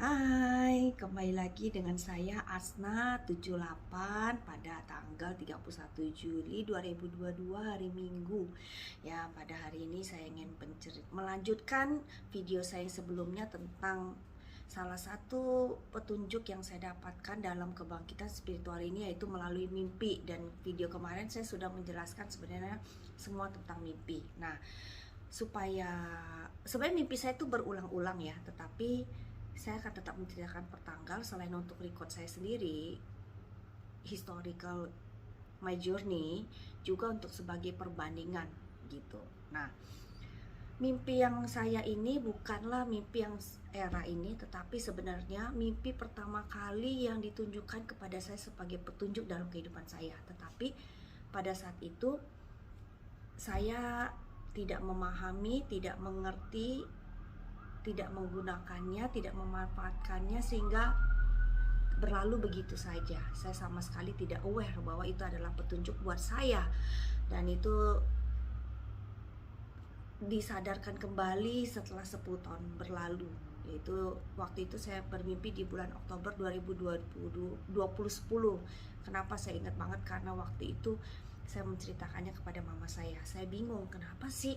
Hai, kembali lagi dengan saya Asna78 pada tanggal 31 Juli 2022 hari Minggu. Ya, pada hari ini saya ingin melanjutkan video saya sebelumnya tentang salah satu petunjuk yang saya dapatkan dalam kebangkitan spiritual ini, yaitu melalui mimpi. Dan video kemarin saya sudah menjelaskan sebenarnya semua tentang mimpi. Nah, sebenarnya mimpi saya itu berulang-ulang ya, tetapi saya akan tetap menceritakan per tanggal. Selain untuk record saya sendiri, historical my journey, juga untuk sebagai perbandingan gitu. Nah, mimpi yang saya ini bukanlah mimpi yang era ini, tetapi sebenarnya mimpi pertama kali yang ditunjukkan kepada saya sebagai petunjuk dalam kehidupan saya. Tetapi pada saat itu saya tidak memahami, tidak mengerti, tidak menggunakannya, tidak memanfaatkannya, sehingga berlalu begitu saja. Saya sama sekali tidak aware bahwa itu adalah petunjuk buat saya, dan itu disadarkan kembali setelah 10 tahun berlalu. Yaitu waktu itu saya bermimpi di bulan Oktober 2020. Kenapa saya ingat banget? Karena waktu itu saya menceritakannya kepada mama saya. Saya bingung kenapa sih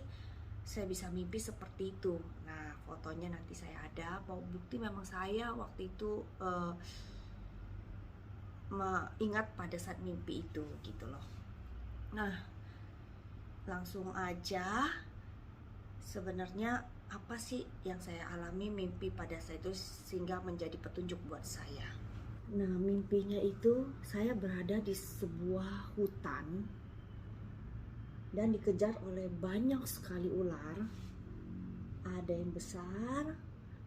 saya bisa mimpi seperti itu. Nah, fotonya nanti saya ada, mau bukti memang saya waktu itu ingat pada saat mimpi itu gitu loh. Nah, langsung aja, sebenarnya apa sih yang saya alami mimpi pada saat itu sehingga menjadi petunjuk buat saya. Nah, mimpinya itu saya berada di sebuah hutan dan dikejar oleh banyak sekali ular. Ada yang besar,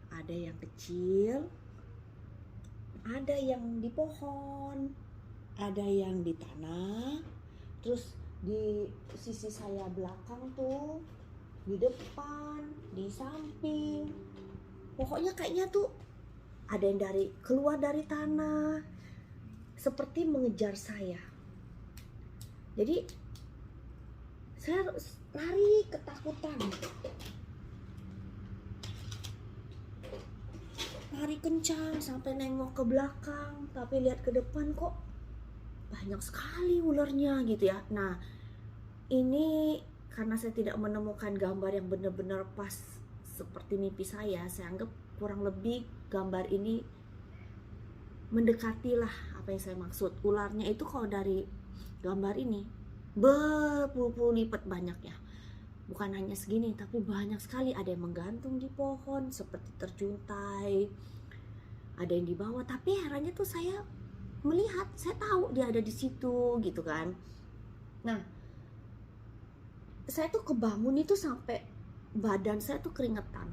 ada yang kecil, ada yang di pohon, ada yang di tanah. Terus di sisi saya belakang tuh, di depan, di samping, pokoknya kayaknya tuh ada yang keluar dari tanah, seperti mengejar saya. Jadi saya lari ketakutan, lari kencang sampai nengok ke belakang, tapi lihat ke depan kok banyak sekali ularnya gitu ya. Nah, ini karena saya tidak menemukan gambar yang benar-benar pas seperti mimpi saya anggap kurang lebih gambar ini mendekatilah apa yang saya maksud. Ularnya itu kalau dari gambar ini berpuluh-puluh lipat banyaknya. Bukan hanya segini, tapi banyak sekali. Ada yang menggantung di pohon seperti terjuntai, ada yang di bawah. Tapi herannya tuh saya melihat, saya tahu dia ada di situ gitu kan. Nah, saya tuh kebangun itu sampai badan saya tuh keringetan,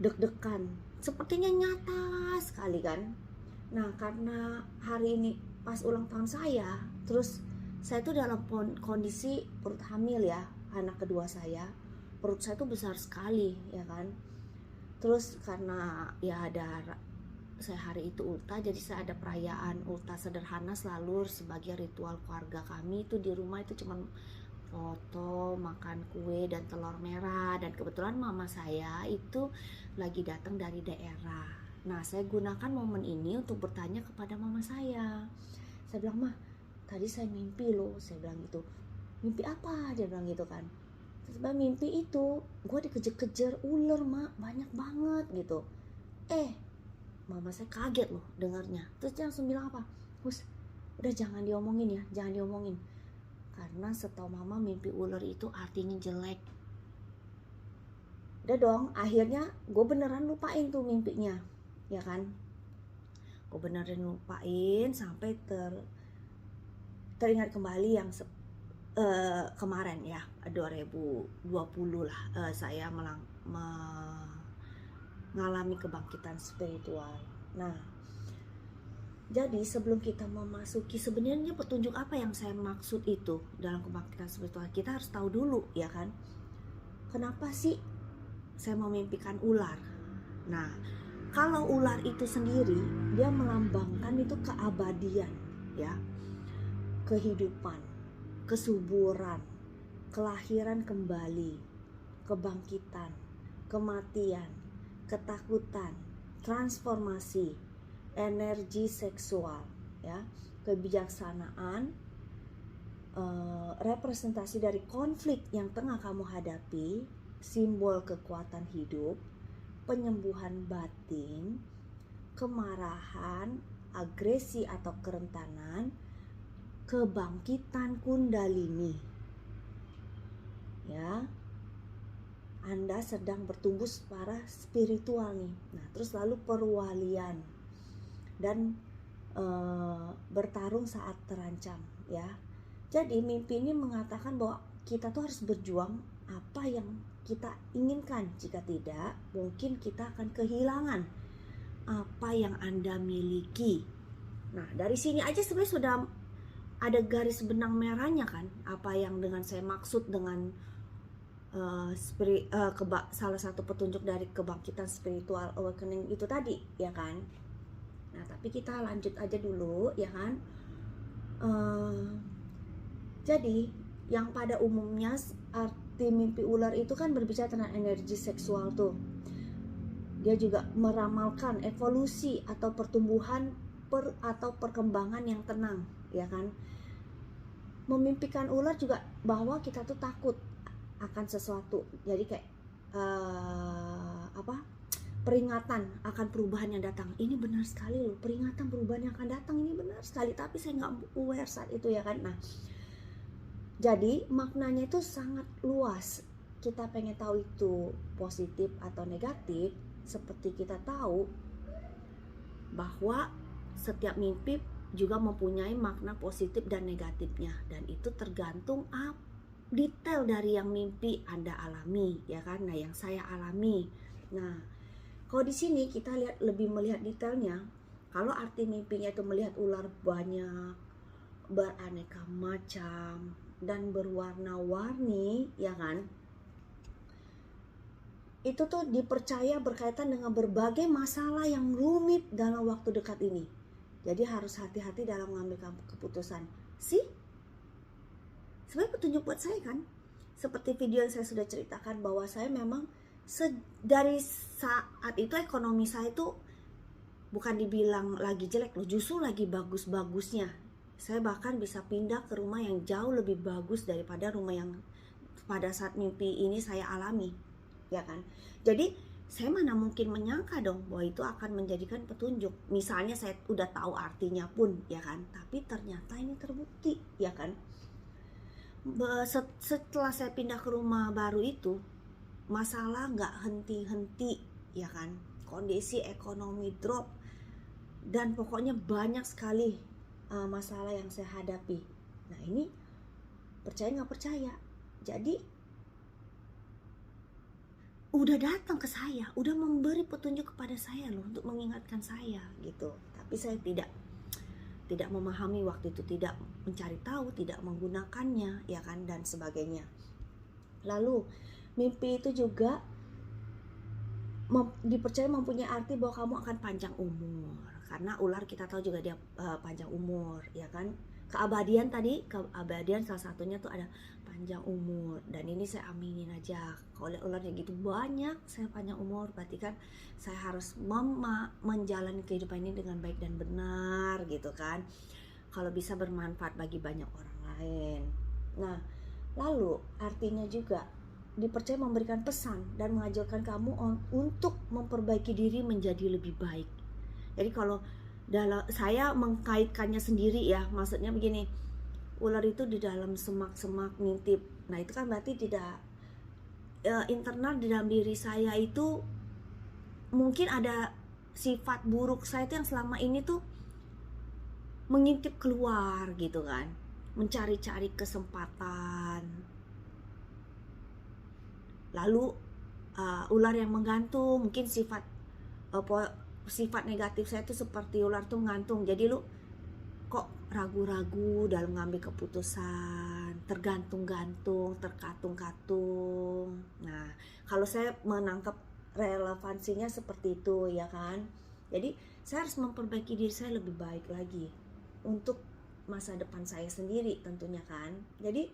deg-degan, sepertinya nyata sekali kan. Nah, karena hari ini pas ulang tahun saya, terus saya tuh dalam kondisi perut hamil ya, anak kedua saya. Perut saya tuh besar sekali ya kan. Terus karena ya saya hari itu ultah, jadi saya ada perayaan ultah sederhana selalu sebagai ritual keluarga kami. Itu di rumah itu cuman foto, makan kue dan telur merah. Dan kebetulan mama saya itu lagi datang dari daerah. Nah, saya gunakan momen ini untuk bertanya kepada mama saya. Saya bilang, "Ma, tadi saya mimpi loh," saya bilang gitu. "Mimpi apa?" Dia bilang gitu kan. Terus mimpi itu gue dikejar-kejar ular, Mak, banyak banget gitu. Mama saya kaget loh dengarnya. Terus dia langsung bilang apa? "Hus, udah jangan diomongin ya, jangan diomongin. Karena setahu mama mimpi ular itu artinya jelek." Udah dong, akhirnya gue beneran lupain tuh mimpinya, ya kan. Gue beneran lupain sampai teringat kembali yang kemarin ya, 2020 lah, saya mengalami kebangkitan spiritual. Nah, jadi sebelum kita memasuki sebenarnya petunjuk apa yang saya maksud itu dalam kebangkitan spiritual, kita harus tahu dulu ya kan, kenapa sih saya memimpikan ular. Nah, kalau ular itu sendiri dia melambangkan itu keabadian ya, kehidupan, kesuburan, kelahiran kembali, kebangkitan, kematian, ketakutan, transformasi, energi seksual, ya, kebijaksanaan, representasi dari konflik yang tengah kamu hadapi, simbol kekuatan hidup, penyembuhan batin, kemarahan, agresi atau kerentanan, kebangkitan kundalini. Ya, Anda sedang bertumbuh secara spiritual nih. Nah, terus lalu perwalian dan bertarung saat terancam, ya. Jadi mimpi ini mengatakan bahwa kita tuh harus berjuang apa yang kita inginkan. Jika tidak, mungkin kita akan kehilangan apa yang Anda miliki. Nah, dari sini aja sebenarnya sudah ada garis benang merahnya kan, apa yang dengan saya maksud dengan salah satu petunjuk dari kebangkitan spiritual awakening itu tadi, ya kan. Nah, tapi kita lanjut aja dulu, ya kan. Jadi yang pada umumnya arti mimpi ular itu kan berbicara tentang energi seksual tuh. Dia juga meramalkan evolusi atau pertumbuhan atau perkembangan yang tenang, ya kan. Memimpikan ular juga bahwa kita tuh takut akan sesuatu. Jadi kayak peringatan akan perubahan yang datang. Ini benar sekali loh, peringatan perubahan yang akan datang ini benar sekali, tapi saya nggak aware saat itu, ya kan. Nah, jadi maknanya itu sangat luas. Kita pengen tahu itu positif atau negatif, seperti kita tahu bahwa setiap mimpi juga mempunyai makna positif dan negatifnya, dan itu tergantung detail dari yang mimpi Anda alami, ya kan. Nah, yang saya alami. Nah, kalau di sini kita lebih melihat detailnya. Kalau arti mimpinya itu melihat ular banyak, beraneka macam dan berwarna-warni, ya kan. Itu tuh dipercaya berkaitan dengan berbagai masalah yang rumit dalam waktu dekat ini. Jadi harus hati-hati dalam mengambil keputusan. Sebenarnya petunjuk buat saya kan. Seperti video yang saya sudah ceritakan bahwa saya memang dari saat itu ekonomi saya itu bukan dibilang lagi jelek loh, justru lagi bagus-bagusnya. Saya bahkan bisa pindah ke rumah yang jauh lebih bagus daripada rumah yang pada saat mimpi ini saya alami, ya kan. Jadi saya mana mungkin menyangka dong bahwa itu akan menjadikan petunjuk. Misalnya saya udah tahu artinya pun, ya kan, tapi ternyata ini terbukti, ya kan. Setelah saya pindah ke rumah baru itu, masalah nggak henti-henti, ya kan. Kondisi ekonomi drop dan pokoknya banyak sekali masalah yang saya hadapi. Nah, ini percaya nggak percaya, jadi udah datang ke saya, udah memberi petunjuk kepada saya loh, untuk mengingatkan saya gitu. Tapi saya tidak memahami waktu itu, tidak mencari tahu, tidak menggunakannya, ya kan, dan sebagainya. Lalu mimpi itu juga dipercaya mempunyai arti bahwa kamu akan panjang umur, karena ular kita tahu juga dia panjang umur, ya kan. Keabadian salah satunya tuh ada panjang umur, dan ini saya aminin aja. Kalau ularnya gitu banyak saya panjang umur, berarti kan saya harus menjalani kehidupan ini dengan baik dan benar, gitu kan. Kalau bisa bermanfaat bagi banyak orang lain. Nah, lalu artinya juga dipercaya memberikan pesan dan mengajarkan kamu untuk memperbaiki diri menjadi lebih baik. Jadi kalau saya mengkaitkannya sendiri, ya, maksudnya begini, ular itu di dalam semak-semak ngintip. Nah, itu kan berarti tidak internal di dalam diri saya itu mungkin ada sifat buruk saya itu yang selama ini tuh mengintip keluar, gitu kan, mencari-cari kesempatan. Lalu ular yang menggantung, mungkin sifat negatif saya itu seperti ular tuh ngantung. Jadi lu kok ragu-ragu dalam ngambil keputusan, tergantung-gantung, terkatung-katung. Nah, kalau saya menangkap relevansinya seperti itu, ya kan. Jadi saya harus memperbaiki diri saya lebih baik lagi untuk masa depan saya sendiri tentunya kan. Jadi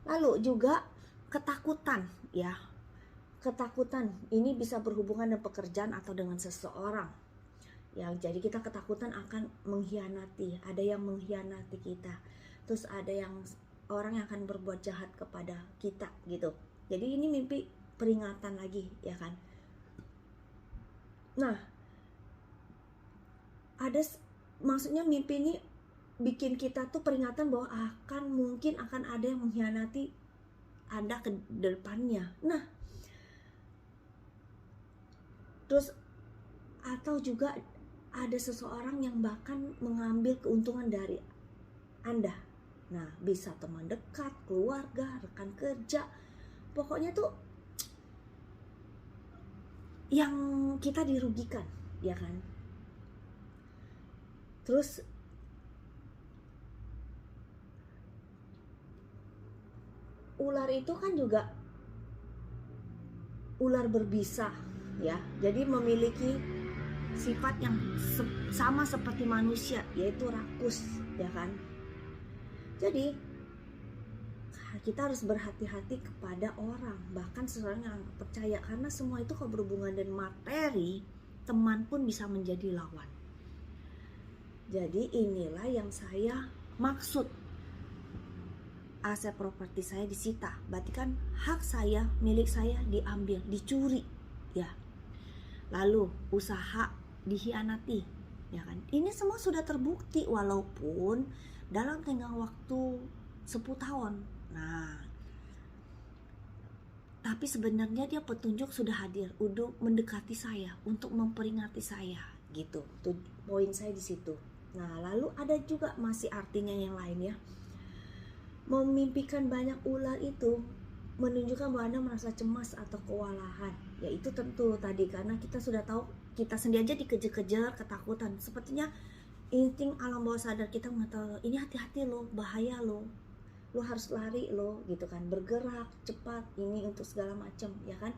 lalu juga ketakutan, ya. ketakutan ini bisa berhubungan dengan pekerjaan atau dengan seseorang. Ya, jadi kita ketakutan akan mengkhianati, ada yang mengkhianati kita. Terus ada yang orang yang akan berbuat jahat kepada kita gitu. Jadi ini mimpi peringatan lagi, ya kan. Nah, maksudnya mimpi ini bikin kita tuh peringatan bahwa mungkin akan ada yang mengkhianati Anda ke depannya. Nah, terus atau juga ada seseorang yang bahkan mengambil keuntungan dari Anda. Nah, bisa teman dekat, keluarga, rekan kerja. Pokoknya tuh yang kita dirugikan, ya kan? Terus ular itu kan juga ular berbisa, ya. Jadi memiliki sifat yang sama seperti manusia, yaitu rakus, ya kan? Jadi kita harus berhati-hati kepada orang, bahkan seseorang yang percaya, karena semua itu kalau berhubungan dengan materi, teman pun bisa menjadi lawan. Jadi inilah yang saya maksud, aset properti saya disita, berarti kan hak saya, milik saya diambil, dicuri, ya. Lalu usaha dikhianati, ya kan. Ini semua sudah terbukti walaupun dalam tenggang waktu 10 tahun. Nah, tapi sebenarnya dia petunjuk sudah hadir, udah mendekati saya untuk memperingati saya, gitu. Tuh poin saya di situ. Nah, lalu ada juga masih artinya yang lain, ya. Memimpikan banyak ular itu menunjukkan bahwa Anda merasa cemas atau kewalahan. Ya itu tentu tadi, karena kita sudah tahu kita sendiri aja dikejar-kejar, ketakutan. Sepertinya insting alam bawah sadar kita mengatakan, ini hati-hati loh, bahaya loh, lo harus lari lo, gitu kan, bergerak cepat, ini untuk segala macam, ya kan,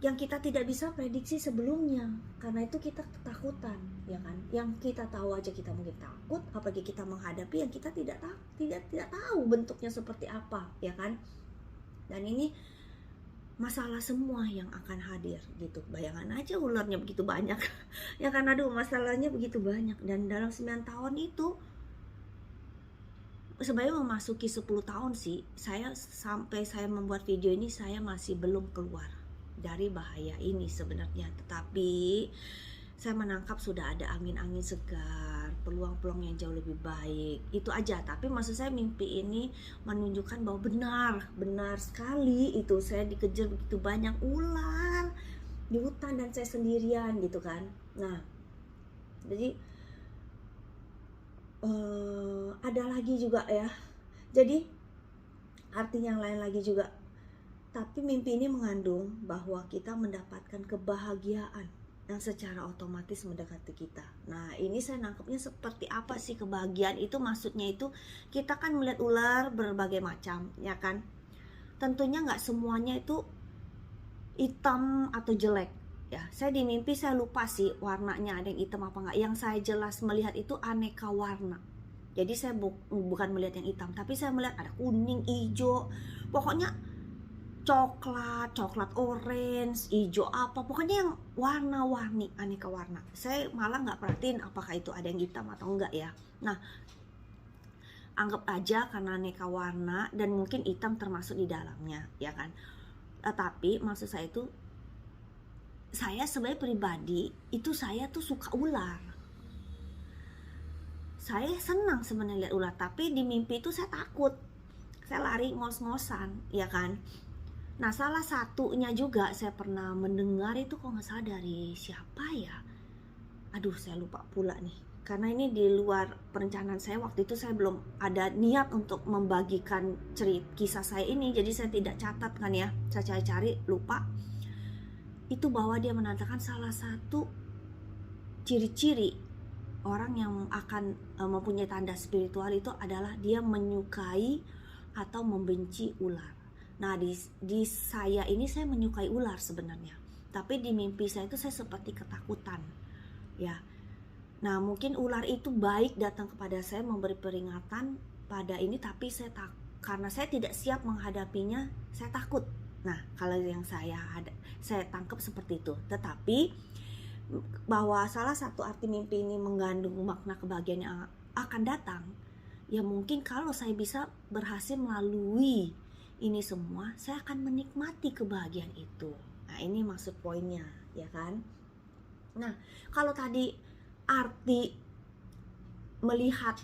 yang kita tidak bisa prediksi sebelumnya. Karena itu kita ketakutan, ya kan, yang kita tahu aja kita mungkin takut, apalagi kita menghadapi yang kita tidak tahu bentuknya seperti apa, ya kan. Dan ini masalah semua yang akan hadir, gitu. Bayangan aja ularnya begitu banyak ya kan, aduh, masalahnya begitu banyak. Dan dalam 9 tahun itu sebenarnya memasuki 10 tahun sih, sampai saya membuat video ini saya masih belum keluar dari bahaya ini sebenarnya. Tetapi saya menangkap sudah ada angin-angin segar, peluang-peluang yang jauh lebih baik, itu aja. Tapi maksud saya mimpi ini menunjukkan bahwa benar sekali itu saya dikejar begitu banyak ular di hutan dan saya sendirian, gitu kan. Nah, jadi ada lagi juga, ya. Jadi arti yang lain lagi juga. Tapi mimpi ini mengandung bahwa kita mendapatkan kebahagiaan yang secara otomatis mendekati kita. Nah, ini saya nangkepnya seperti apa sih kebahagiaan itu? Maksudnya itu kita kan melihat ular berbagai macam, ya kan. Tentunya nggak semuanya itu hitam atau jelek, ya. Saya di mimpi saya lupa sih warnanya ada yang hitam apa enggak. Yang saya jelas melihat itu aneka warna. Jadi saya bukan melihat yang hitam, tapi saya melihat ada kuning, hijau, pokoknya coklat orange, hijau apa, pokoknya yang warna-warni, aneka warna. Saya malah nggak perhatiin apakah itu ada yang hitam atau enggak, ya. Nah, anggap aja karena aneka warna dan mungkin hitam termasuk di dalamnya, ya kan. Tapi maksud saya itu, saya sebagai pribadi itu saya tuh suka ular. Saya senang sebenarnya lihat ular, tapi di mimpi itu saya takut. Saya lari ngos-ngosan, ya kan. Nah, salah satunya juga saya pernah mendengar itu, kalau nggak salah dari siapa ya. Aduh, saya lupa pula nih. Karena ini di luar perencanaan saya, waktu itu saya belum ada niat untuk membagikan kisah saya ini. Jadi saya tidak catat kan, ya. Saya cari-cari, lupa. Itu bahwa dia menandakan salah satu ciri-ciri orang yang akan mempunyai tanda spiritual itu adalah dia menyukai atau membenci ular. Nah, di saya ini saya menyukai ular sebenarnya, tapi di mimpi saya itu saya seperti ketakutan, ya. Nah, mungkin ular itu baik datang kepada saya memberi peringatan pada ini, tapi karena saya tidak siap menghadapinya, saya takut, Nah, kalau yang saya tangkap seperti itu. Tetapi bahwa salah satu arti mimpi ini mengandung makna kebahagiaan yang akan datang, ya mungkin kalau saya bisa berhasil melalui ini semua, saya akan menikmati kebahagiaan itu. Nah, ini maksud poinnya, ya kan? Nah, kalau tadi arti melihat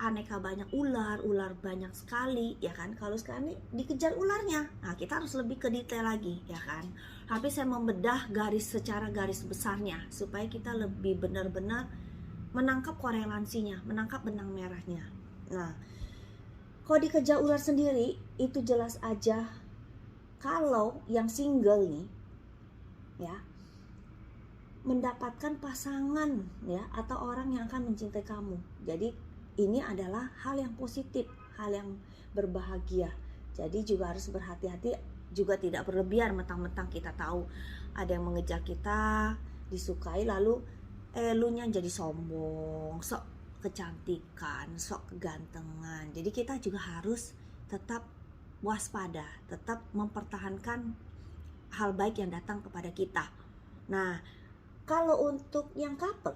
aneka banyak ular banyak sekali, ya kan? Kalau sekarang ini dikejar ularnya, nah kita harus lebih ke detail lagi, ya kan? Tapi saya membedah secara garis besarnya supaya kita lebih benar-benar menangkap korelasinya, menangkap benang merahnya. Nah, kalau dikejar ular sendiri itu jelas aja, kalau yang single nih, ya, mendapatkan pasangan, ya, atau orang yang akan mencintai kamu. Jadi ini adalah hal yang positif, hal yang berbahagia. Jadi juga harus berhati-hati, juga tidak berlebihan mentang-mentang kita tahu ada yang mengejar kita, disukai, lalu elunya jadi sombong, sok kecantikan, sok kegantengan. Jadi kita juga harus tetap waspada, tetap mempertahankan hal baik yang datang kepada kita. Nah, kalau untuk yang couple,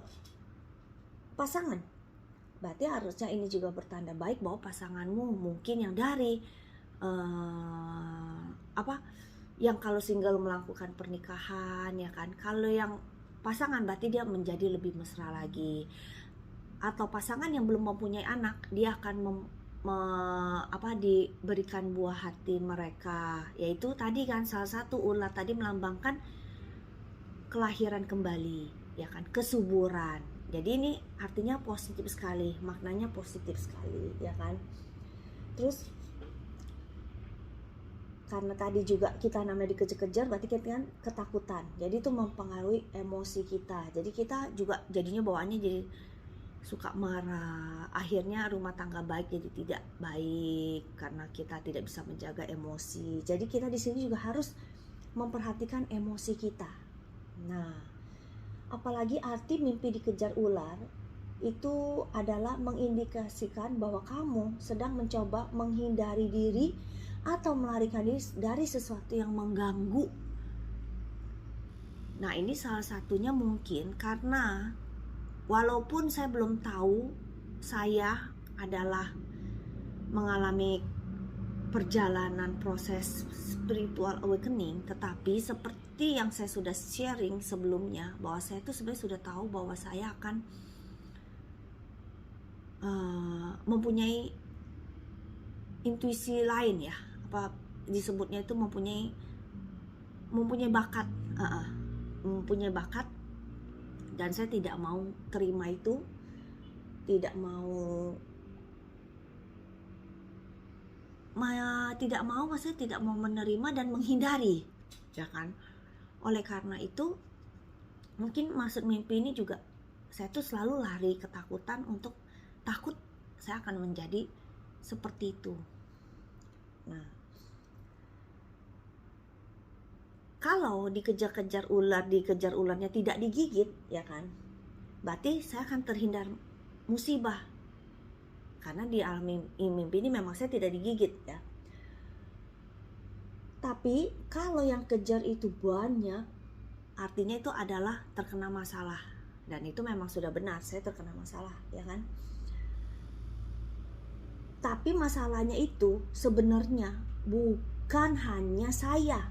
pasangan, berarti harusnya ini juga bertanda baik bahwa pasanganmu mungkin yang dari yang kalau single melakukan pernikahan, ya kan. Kalau yang pasangan berarti dia menjadi lebih mesra lagi. Atau pasangan yang belum mempunyai anak, dia akan diberikan buah hati mereka, yaitu tadi kan salah satu ular tadi melambangkan kelahiran kembali, ya kan, kesuburan. Jadi ini artinya positif sekali, maknanya positif sekali, ya kan. Terus karena tadi juga kita namanya dikejar-kejar, berarti kita kan ketakutan. Jadi itu mempengaruhi emosi kita. Jadi kita juga jadinya bawaannya jadi suka marah. Akhirnya rumah tangga baik jadi tidak baik karena kita tidak bisa menjaga emosi. Jadi kita di sini juga harus memperhatikan emosi kita. Nah, apalagi arti mimpi dikejar ular itu adalah mengindikasikan bahwa kamu sedang mencoba menghindari diri atau melarikan diri dari sesuatu yang mengganggu. Nah, ini salah satunya mungkin karena walaupun saya belum tahu saya adalah mengalami perjalanan proses spiritual awakening, tetapi seperti yang saya sudah sharing sebelumnya, bahwa saya itu sebenarnya sudah tahu bahwa saya akan mempunyai intuisi lain, ya, apa disebutnya itu mempunyai bakat, mempunyai bakat, dan saya tidak mau terima itu, tidak mau maksudnya tidak mau menerima dan menghindari, ya kan. Oleh karena itu mungkin maksud mimpi ini juga saya tuh selalu lari ketakutan, untuk takut saya akan menjadi seperti itu. Nah, kalau dikejar ularnya tidak digigit, ya kan, berarti saya akan terhindar musibah. Karena di alam mimpi ini memang saya tidak digigit, ya. Tapi kalau yang kejar itu banyak, artinya itu adalah terkena masalah. Dan itu memang sudah benar, saya terkena masalah, ya kan. Tapi masalahnya itu sebenarnya bukan hanya saya,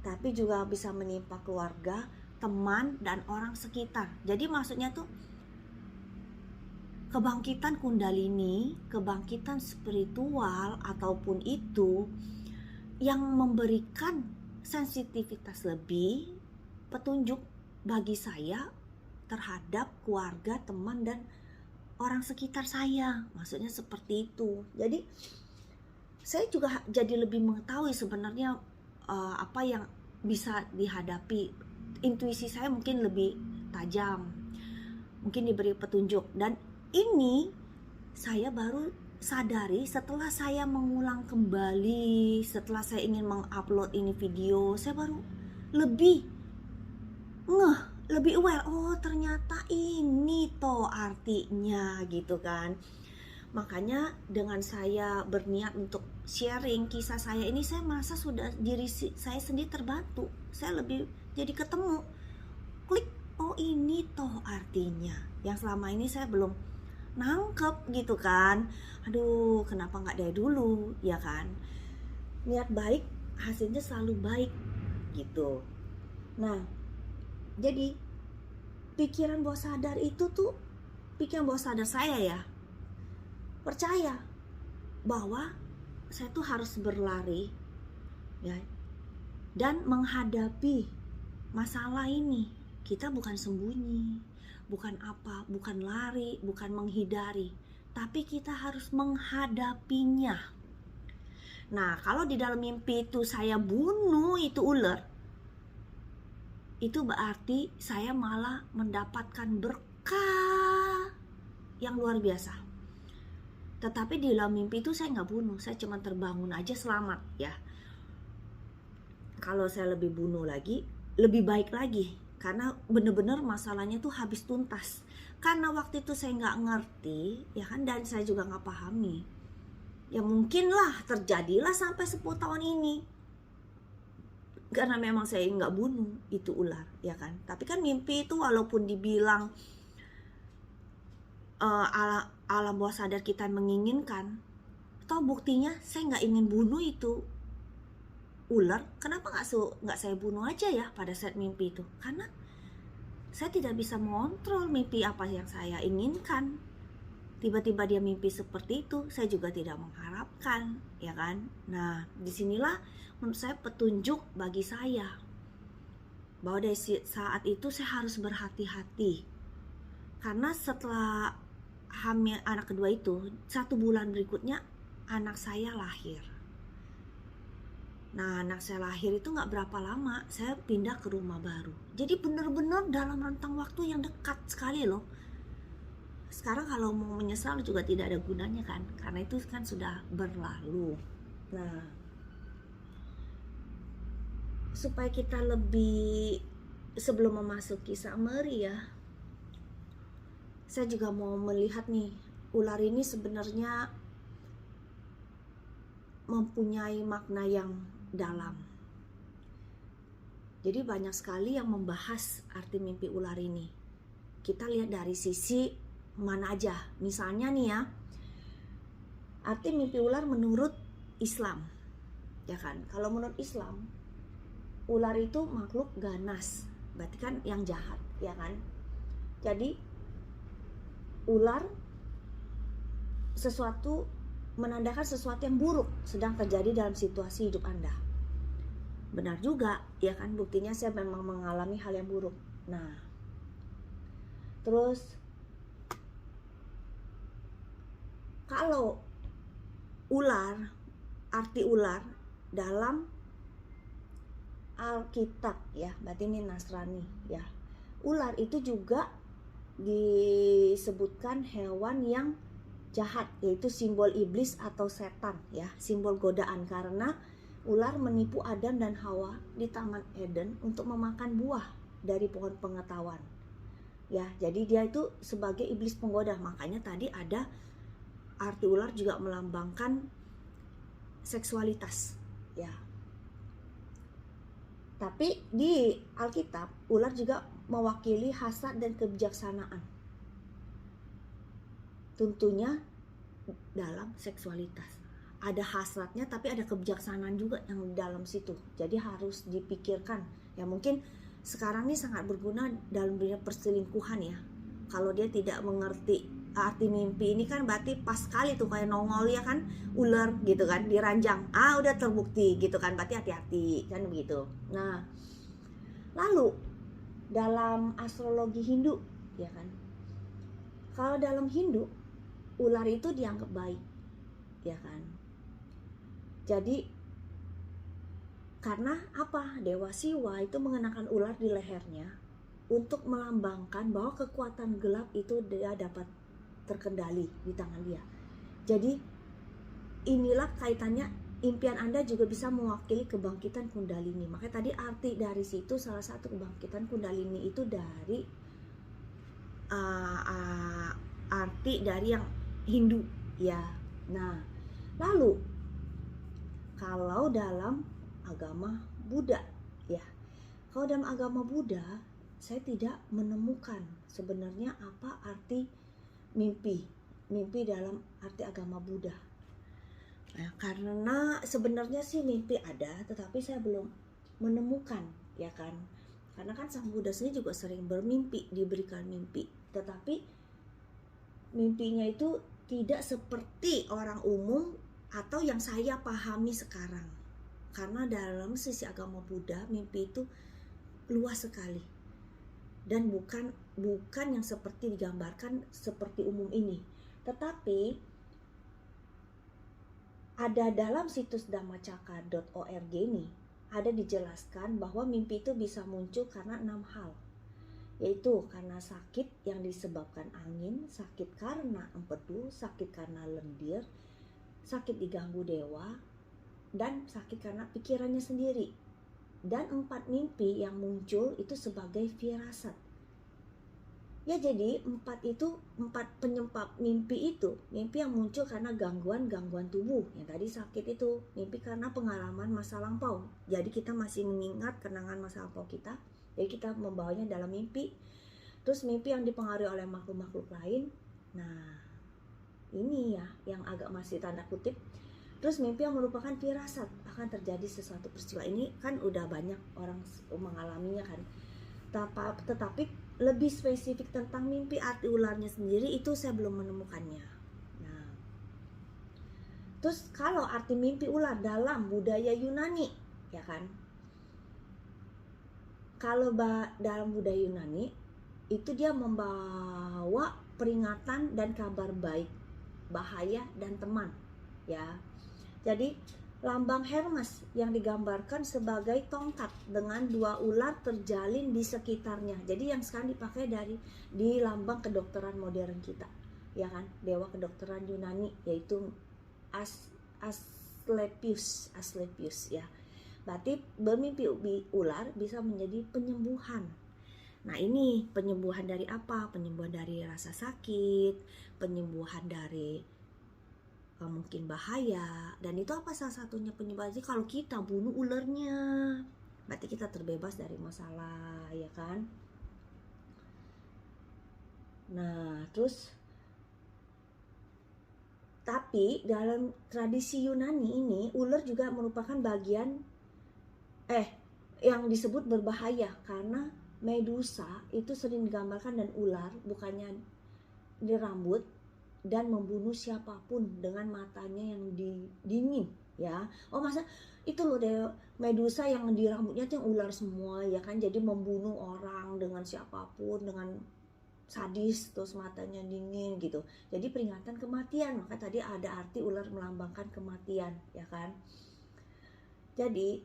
tapi juga bisa menimpa keluarga, teman, dan orang sekitar. Jadi maksudnya tuh kebangkitan kundalini, kebangkitan spiritual ataupun itu yang memberikan sensitivitas lebih, petunjuk bagi saya terhadap keluarga, teman, dan orang sekitar saya. Maksudnya seperti itu. Jadi saya juga jadi lebih mengetahui sebenarnya apa yang bisa dihadapi. Intuisi saya mungkin lebih tajam, mungkin diberi petunjuk. Dan ini saya baru sadari setelah saya mengulang kembali, setelah saya ingin mengupload ini video, saya baru lebih aware, oh ternyata ini toh artinya, gitu kan. Makanya dengan saya berniat untuk sharing kisah saya ini, saya merasa sudah diri saya sendiri terbantu. Saya lebih jadi ketemu, klik, oh ini toh artinya yang selama ini saya belum nangkep gitu kan. Aduh, kenapa nggak dari dulu, ya kan? Niat baik hasilnya selalu baik gitu. Nah, jadi pikiran bawah sadar itu tuh, pikiran bawah sadar saya ya percaya bahwa saya tuh harus berlari ya, dan menghadapi masalah ini. Kita bukan sembunyi, bukan apa, bukan lari, bukan menghindari, tapi kita harus menghadapinya. Nah, kalau di dalam mimpi itu saya bunuh itu ular, itu berarti saya malah mendapatkan berkah yang luar biasa. Tetapi di dalam mimpi itu saya nggak bunuh, saya cuma terbangun aja selamat ya. Kalau saya lebih bunuh lagi, lebih baik lagi, karena bener-bener masalahnya tuh habis tuntas. Karena waktu itu saya nggak ngerti ya kan, dan saya juga nggak pahami. Ya mungkin lah terjadilah sampai 10 tahun ini, karena memang saya nggak bunuh itu ular ya kan. Tapi kan mimpi itu walaupun dibilang alam bawah sadar kita menginginkan, toh buktinya saya nggak ingin bunuh itu ular. Kenapa nggak saya bunuh aja ya pada saat mimpi itu? Karena saya tidak bisa mengontrol mimpi apa yang saya inginkan. Tiba-tiba dia mimpi seperti itu, saya juga tidak mengharapkan, ya kan? Nah, disinilah menurut saya petunjuk bagi saya bahwa dari saat itu saya harus berhati-hati. Karena setelah hamil anak kedua itu, 1 bulan berikutnya anak saya lahir. Nah, anak saya lahir itu gak berapa lama saya pindah ke rumah baru. Jadi benar-benar dalam rentang waktu yang dekat sekali loh. Sekarang kalau mau menyesal juga tidak ada gunanya kan, karena itu kan sudah berlalu. Nah, supaya kita lebih, sebelum memasuki summary ya, saya juga mau melihat nih, ular ini sebenarnya mempunyai makna yang dalam. Jadi banyak sekali yang membahas arti mimpi ular ini. Kita lihat dari sisi mana aja. Misalnya nih ya, arti mimpi ular menurut Islam, ya kan? Kalau menurut Islam, ular itu makhluk ganas, berarti kan yang jahat, ya kan? Jadi ular menandakan sesuatu yang buruk sedang terjadi dalam situasi hidup Anda. Benar juga, ya kan? Buktinya saya memang mengalami hal yang buruk. Nah, terus kalau ular, arti ular dalam Alkitab ya, berarti ini Nasrani ya. Ular itu juga disebutkan hewan yang jahat, yaitu simbol iblis atau setan ya, simbol godaan, karena ular menipu Adam dan Hawa di Taman Eden untuk memakan buah dari pohon pengetahuan ya. Jadi dia itu sebagai iblis penggoda. Makanya tadi ada arti ular juga melambangkan seksualitas ya. Tapi di Alkitab ular juga mewakili hasad dan kebijaksanaan, tentunya dalam seksualitas. Ada hasratnya tapi ada kebijaksanaan juga yang di dalam situ. Jadi harus dipikirkan. Ya mungkin sekarang ini sangat berguna dalam dunia perselingkuhan ya. Kalau dia tidak mengerti arti mimpi ini kan berarti pas sekali tuh kayak nongol ya kan, ular gitu kan, diranjang. Udah terbukti gitu kan, berarti hati-hati kan begitu. Nah, lalu dalam astrologi Hindu ya kan, kalau dalam Hindu ular itu dianggap baik ya kan. Jadi karena apa? Dewa Siwa itu mengenakan ular di lehernya untuk melambangkan bahwa kekuatan gelap itu dia dapat terkendali di tangan dia. Jadi inilah kaitannya, impian Anda juga bisa mewakili kebangkitan Kundalini. Makanya tadi arti dari situ, salah satu kebangkitan Kundalini itu dari arti dari yang Hindu ya. Nah, lalu kalau dalam agama Buddha, ya, kalau dalam agama Buddha saya tidak menemukan sebenarnya apa arti mimpi dalam arti agama Buddha. Nah, karena sebenarnya sih mimpi ada, tetapi saya belum menemukan, ya kan. Karena kan Sang Buddha sendiri juga sering bermimpi, diberikan mimpi, tetapi mimpinya itu tidak seperti orang umum atau yang saya pahami sekarang. Karena dalam sisi agama Buddha, mimpi itu luas sekali dan bukan yang seperti digambarkan seperti umum ini. Tetapi ada dalam situs dhammacakka.org ini ada dijelaskan bahwa mimpi itu bisa muncul karena 6 hal, yaitu karena sakit yang disebabkan angin, sakit karena empedu, sakit karena lendir, sakit diganggu dewa, dan sakit karena pikirannya sendiri. Dan 4 mimpi yang muncul itu sebagai firasat. Ya, jadi 4 penyebab mimpi itu, mimpi yang muncul karena gangguan tubuh, yang tadi sakit itu, mimpi karena pengalaman masa lampau. Jadi kita masih mengingat kenangan masa lampau kita, jadi kita membawanya dalam mimpi. Terus mimpi yang dipengaruhi oleh makhluk-makhluk lain. Nah, ini ya yang agak masih tanda kutip. Terus mimpi yang merupakan firasat akan terjadi sesuatu peristiwa. Ini kan udah banyak orang mengalaminya kan. Tetapi lebih spesifik tentang mimpi arti ularnya sendiri itu saya belum menemukannya. Nah, terus kalau arti mimpi ular dalam budaya Yunani, ya kan? Kalau dalam budaya Yunani itu dia membawa peringatan dan kabar baik, bahaya dan teman, ya. Jadi lambang Hermes yang digambarkan sebagai tongkat dengan 2 ular terjalin di sekitarnya. Jadi yang sekarang dipakai di lambang kedokteran modern kita, ya kan? Dewa kedokteran Yunani yaitu Asclepius ya. Berarti bermimpi ular bisa menjadi penyembuhan. Nah, ini penyembuhan dari apa? Penyembuhan dari rasa sakit, penyembuhan dari mungkin bahaya, dan itu apa salah satunya penyebab. Jadi kalau kita bunuh ularnya, berarti kita terbebas dari masalah, ya kan? Nah, terus tapi dalam tradisi Yunani ini ular juga merupakan bagian yang disebut berbahaya karena Medusa itu sering digambarkan dan ular bukannya di rambut dan membunuh siapapun dengan matanya yang dingin, ya. Oh, masa itu loh deh Medusa yang di rambutnya itu yang ular semua, ya kan. Jadi membunuh orang dengan siapapun dengan sadis, terus matanya dingin gitu. Jadi peringatan kematian. Maka tadi ada arti ular melambangkan kematian, ya kan. Jadi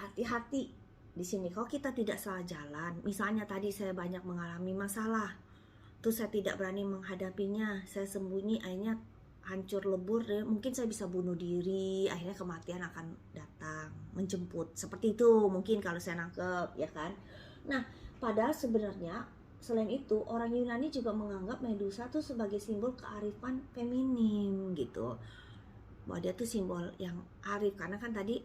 hati-hati di sini kalau kita tidak salah jalan. Misalnya tadi saya banyak mengalami masalah, terus saya tidak berani menghadapinya, saya sembunyi, akhirnya hancur lebur, mungkin saya bisa bunuh diri, akhirnya kematian akan datang menjemput. Seperti itu mungkin kalau saya nangkep, ya kan. Nah, padahal sebenarnya selain itu orang Yunani juga menganggap Medusa tuh sebagai simbol kearifan feminim gitu, bahwa dia tuh simbol yang arif, karena kan tadi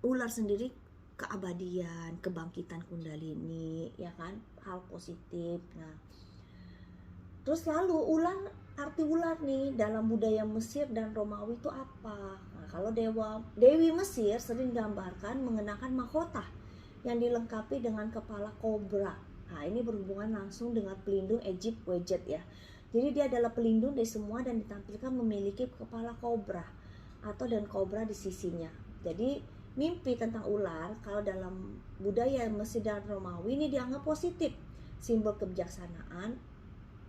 ular sendiri keabadian, kebangkitan kundalini, ya kan, hal positif. Nah, terus lalu arti ular nih dalam budaya Mesir dan Romawi itu apa? Nah, kalau Dewi Mesir sering digambarkan mengenakan mahkota yang dilengkapi dengan kepala kobra. Nah, ini berhubungan langsung dengan pelindung Egypt Wedget, ya. Jadi dia adalah pelindung dari semua dan ditampilkan memiliki kepala kobra dan kobra di sisinya. Jadi mimpi tentang ular kalau dalam budaya Mesir dan Romawi ini dianggap positif, simbol kebijaksanaan,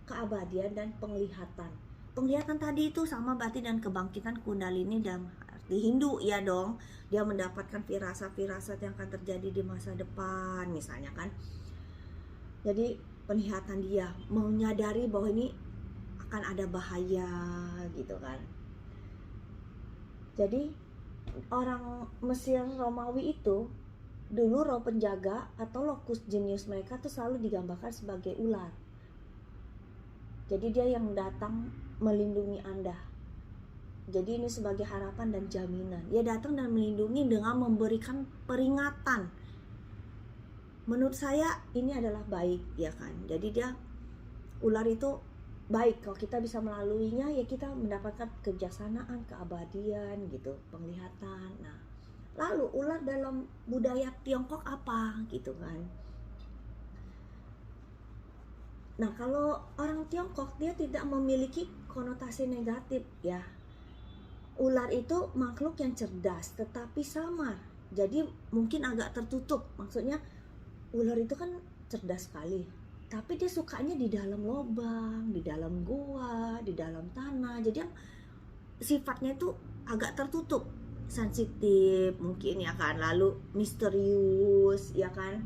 keabadian dan penglihatan. Penglihatan tadi itu sama berarti dan kebangkitan kundalini dalam arti Hindu, ya dong. Dia mendapatkan firasat-firasat yang akan terjadi di masa depan misalnya kan. Jadi penglihatan dia menyadari bahwa ini akan ada bahaya gitu kan. Jadi orang Mesir Romawi itu dulu roh penjaga atau locus genius mereka tuh selalu digambarkan sebagai ular. Jadi dia yang datang melindungi Anda. Jadi ini sebagai harapan dan jaminan. Dia datang dan melindungi dengan memberikan peringatan. Menurut saya ini adalah baik, ya kan. Jadi ular itu baik, kalau kita bisa melaluinya ya kita mendapatkan kebijaksanaan, keabadian gitu, penglihatan. Nah, lalu ular dalam budaya Tiongkok apa gitu kan. Nah, kalau orang Tiongkok dia tidak memiliki konotasi negatif ya. Ular itu makhluk yang cerdas tetapi samar. Jadi mungkin agak tertutup. Maksudnya ular itu kan cerdas sekali, tapi dia sukanya di dalam lubang, di dalam gua, di dalam tanah. Jadi sifatnya itu agak tertutup, sensitif mungkin ya kan, lalu misterius ya kan.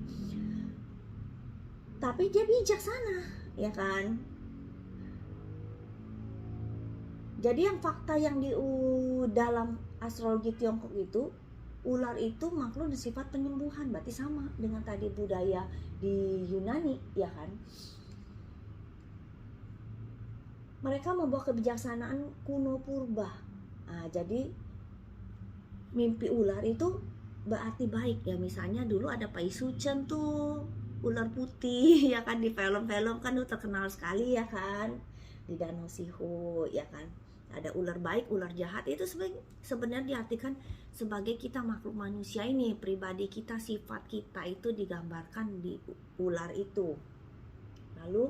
Tapi dia bijaksana ya kan. Jadi yang fakta yang di dalam astrologi Tiongkok itu, ular itu makhluk bersifat penyembuhan, berarti sama dengan tadi budaya di Yunani ya kan. Mereka membawa kebijaksanaan kuno purba. Nah, jadi mimpi ular itu berarti baik ya. Misalnya dulu ada Pai Suchen tuh, ular putih ya kan, di film-film kan tuh terkenal sekali ya kan, di Danau Sihu ya kan. Ada ular baik, ular jahat. Itu sebenarnya diartikan sebagai kita makhluk manusia ini, pribadi kita, sifat kita itu digambarkan di ular itu. Lalu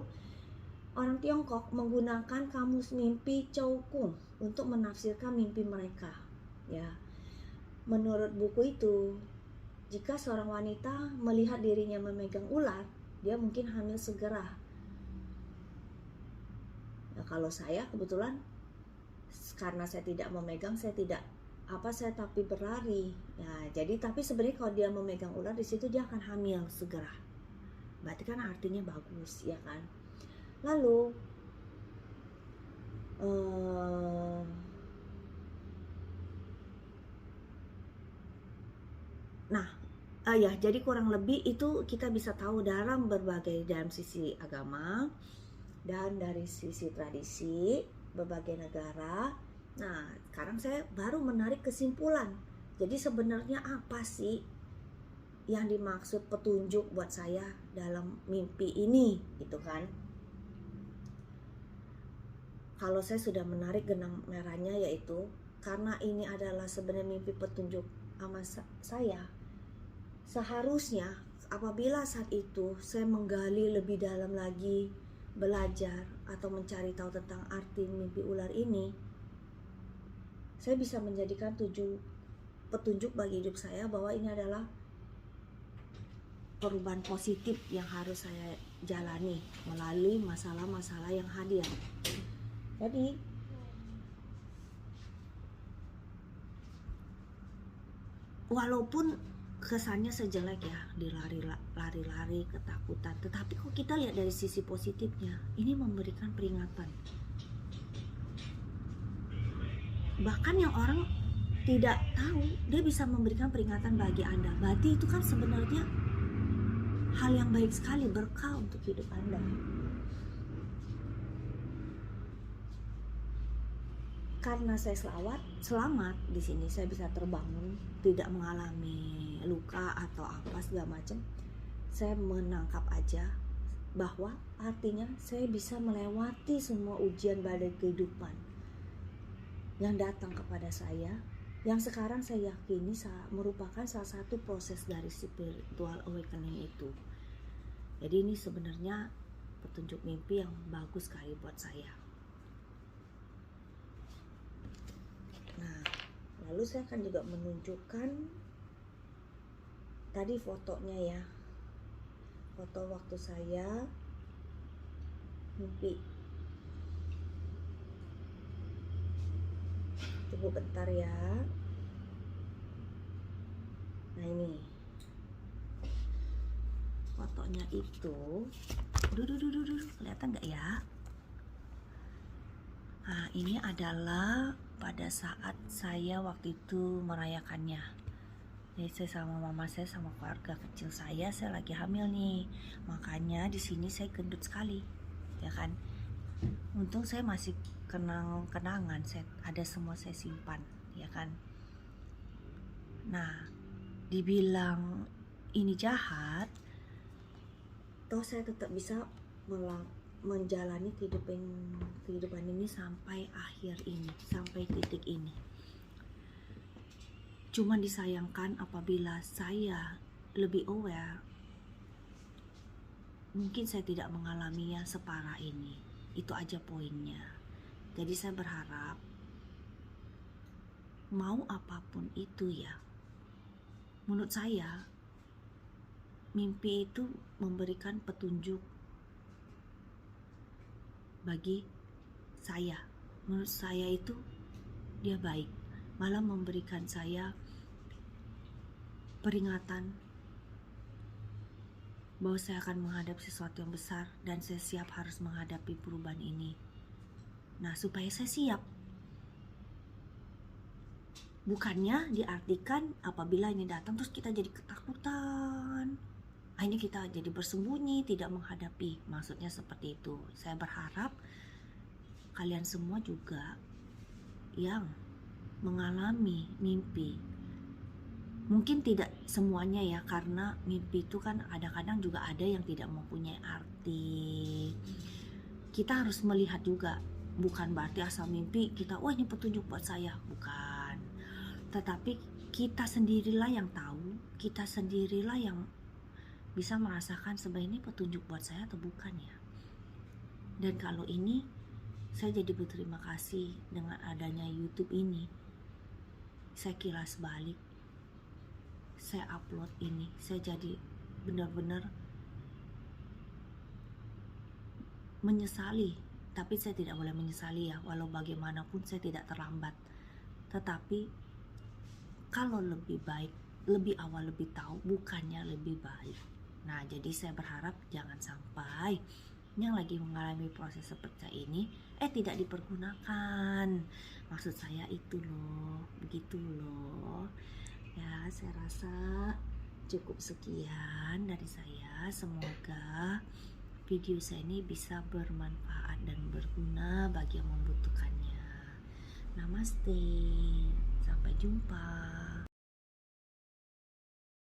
orang Tiongkok menggunakan kamus mimpi Chow Kung untuk menafsirkan mimpi mereka ya. Menurut buku itu, jika seorang wanita melihat dirinya memegang ular, dia mungkin hamil segera. Nah, kalau saya kebetulan karena saya tidak memegang, saya tapi berlari ya. Jadi tapi sebenarnya kalau dia memegang ular di situ dia akan hamil segera, berarti kan artinya bagus ya kan. Lalu jadi kurang lebih itu kita bisa tahu dalam sisi agama dan dari sisi tradisi berbagai negara. Nah, sekarang saya baru menarik kesimpulan. Jadi sebenarnya apa sih yang dimaksud petunjuk buat saya dalam mimpi ini gitu kan. Kalau saya sudah menarik benang merahnya, yaitu karena ini adalah sebenarnya mimpi petunjuk sama saya. Seharusnya apabila saat itu saya menggali lebih dalam lagi, belajar atau mencari tahu tentang arti mimpi ular ini, saya bisa menjadikan petunjuk bagi hidup saya bahwa ini adalah perubahan positif yang harus saya jalani melalui masalah-masalah yang hadir. Jadi walaupun kesannya sejelek ya, lari-lari ketakutan, tetapi kok kita lihat dari sisi positifnya, ini memberikan peringatan. Bahkan yang orang tidak tahu, dia bisa memberikan peringatan bagi Anda. Berarti itu kan sebenarnya hal yang baik sekali, berkah untuk hidup Anda. Karena saya selamat di sini, saya bisa terbangun, tidak mengalami luka atau apa segala macam. Saya menangkap aja bahwa artinya saya bisa melewati semua ujian badai kehidupan yang datang kepada saya, yang sekarang saya yakini merupakan salah satu proses dari spiritual awakening itu. Jadi ini sebenarnya petunjuk mimpi yang bagus sekali buat saya. Nah, lalu saya akan juga menunjukkan tadi fotonya ya, foto waktu saya mimpi. Tunggu bentar ya. Nah, ini fotonya itu, kelihatan nggak ya? Nah, ini adalah pada saat saya waktu itu merayakannya. Jadi saya sama mama saya sama keluarga kecil saya lagi hamil nih. Makanya di sini saya gendut sekali, ya kan? Untung saya masih kenangan, ada semua saya simpan, ya kan. Nah, dibilang ini jahat, toh saya tetap bisa menjalani kehidupan ini sampai akhir ini, sampai titik ini. Cuman disayangkan apabila saya lebih aware, mungkin saya tidak mengalaminya separah ini. Itu aja poinnya. Jadi saya berharap mau apapun itu ya, menurut saya mimpi itu memberikan petunjuk bagi saya. Menurut saya itu dia baik, malah memberikan saya peringatan bahwa saya akan menghadapi sesuatu yang besar dan saya siap harus menghadapi perubahan ini. Nah, supaya saya siap. Bukannya diartikan apabila ini datang terus kita jadi ketakutan. Akhirnya kita jadi bersembunyi, tidak menghadapi. Maksudnya seperti itu. Saya berharap kalian semua juga yang mengalami mimpi, mungkin tidak semuanya ya, karena mimpi itu kan kadang-kadang juga ada yang tidak mempunyai arti. Kita harus melihat juga, bukan berarti asal mimpi kita, wah ini petunjuk buat saya, bukan. Tetapi kita sendirilah yang tahu, kita sendirilah yang bisa merasakan sebenarnya ini petunjuk buat saya atau bukan ya. Dan kalau ini, saya jadi berterima kasih dengan adanya YouTube ini. Saya kilas balik, saya upload ini, saya jadi benar-benar menyesali. Tapi saya tidak boleh menyesali ya, walau bagaimanapun saya tidak terlambat. Tetapi kalau lebih baik, lebih awal lebih tahu, bukannya lebih baik. Nah, jadi saya berharap jangan sampai yang lagi mengalami proses seperti ini tidak dipergunakan. Maksud saya itu loh, begitu loh. Ya, saya rasa cukup sekian dari saya. Semoga video saya ini bisa bermanfaat dan berguna bagi yang membutuhkannya. Namaste, sampai jumpa.